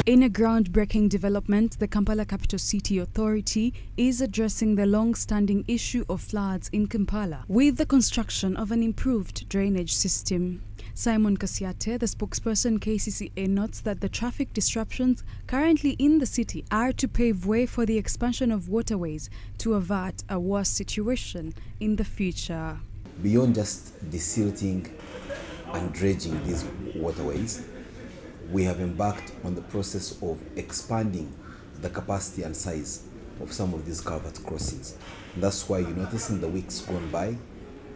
In a groundbreaking development, the Kampala Capital City Authority is addressing the long-standing issue of floods in Kampala with the construction of an improved drainage system. Simon Kasyate, the spokesperson KCCA, notes that the traffic disruptions currently in the city are to pave way for the expansion of waterways to avert a worse situation in the future. Beyond just desilting and dredging these waterways, we have embarked on the process of expanding the capacity and size of some of these culvert crossings. That's why you notice in the weeks gone by,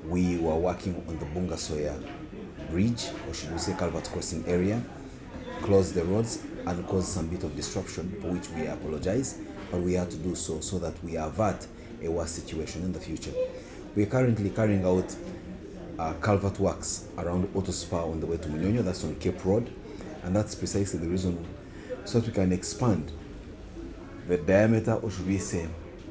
we were working on the Bungasoya bridge, or should we say culvert crossing area, closed the roads and caused some bit of disruption, for which we apologize, but we had to do so that we avert a worse situation in the future. We are currently carrying out culvert works around Auto Spa on the way to Munyonyo, that's on Cape Road, and that's precisely the reason, so that we can expand the diameter, or should we say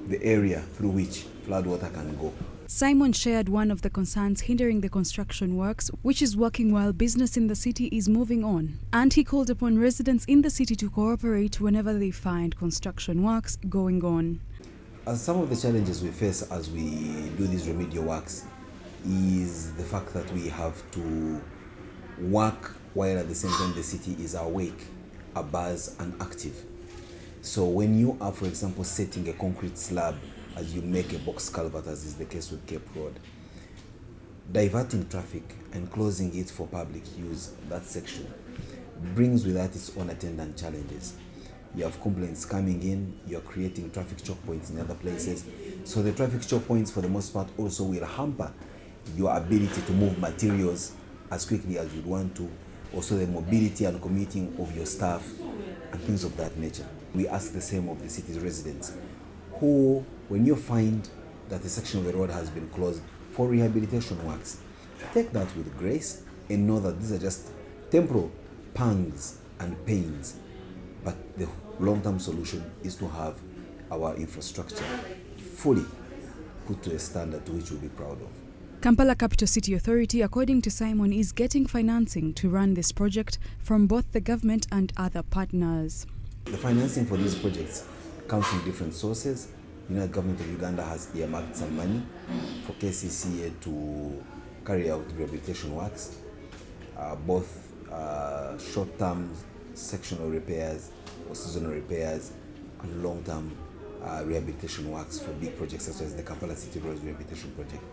the area through which floodwater can go. Simon shared one of the concerns hindering the construction works, which is working while business in the city is moving on. And he called upon residents in the city to cooperate whenever they find construction works going on. Some of the challenges we face as we do these remedial works is the fact that we have to work while at the same time the city is awake, abuzz and active. So when you are, for example, setting a concrete slab as you make a box culvert, as is the case with Cape Road, diverting traffic and closing it for public use, that section, brings with that its own attendant challenges. You have complaints coming in, you're creating traffic choke points in other places. So the traffic choke points, for the most part, also will hamper your ability to move materials as quickly as you'd want to, also the mobility and commuting of your staff and things of that nature. We ask the same of the city's residents, who, when you find that a section of the road has been closed for rehabilitation works, take that with grace and know that these are just temporal pangs and pains, but the long-term solution is to have our infrastructure fully put to a standard to which we'll be proud of. Kampala Capital City Authority, according to Simon, is getting financing to run this project from both the government and other partners. The financing for these projects comes from different sources. The government of Uganda has earmarked some money for KCCA to carry out rehabilitation works, both short-term sectional repairs or seasonal repairs, and long-term rehabilitation works for big projects such as the Kampala City Roads Rehabilitation Project.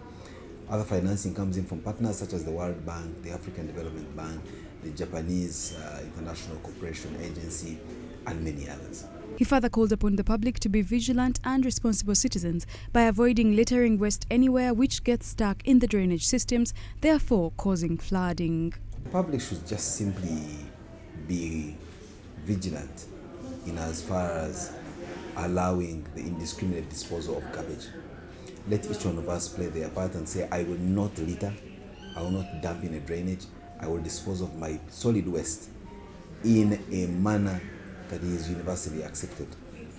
Other financing comes in from partners such as the World Bank, the African Development Bank, the Japanese International Cooperation Agency, and many others. He further called upon the public to be vigilant and responsible citizens by avoiding littering waste anywhere which gets stuck in the drainage systems, therefore causing flooding. The public should just simply be vigilant in as far as allowing the indiscriminate disposal of garbage. Let each one of us play their part and say, I will not litter, I will not dump in a drainage, I will dispose of my solid waste in a manner that is universally accepted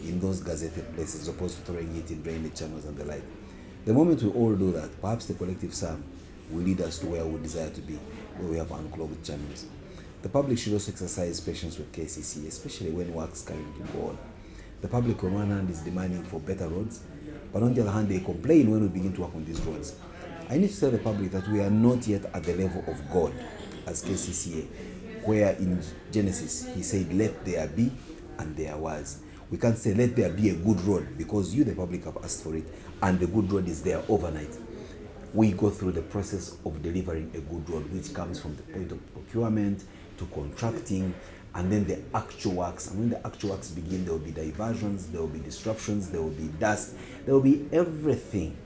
in those gazetted places, as opposed to throwing it in drainage channels and the like. The moment we all do that, perhaps the collective sum will lead us to where we desire to be, where we have unclogged channels. The public should also exercise patience with KCCA, especially when works currently go on. The public on one hand is demanding for better roads, but on the other hand they complain when we begin to work on these roads. I need to tell the public that we are not yet at the level of God as KCCA, where in Genesis he said, let there be, and there was. We can't say let there be a good road because you, the public, have asked for it and the good road is there overnight. We go through the process of delivering a good road, which comes from the point of procurement to contracting, and then the actual works. And when the actual works begin, there will be diversions, there will be disruptions, there will be dust, there will be everything.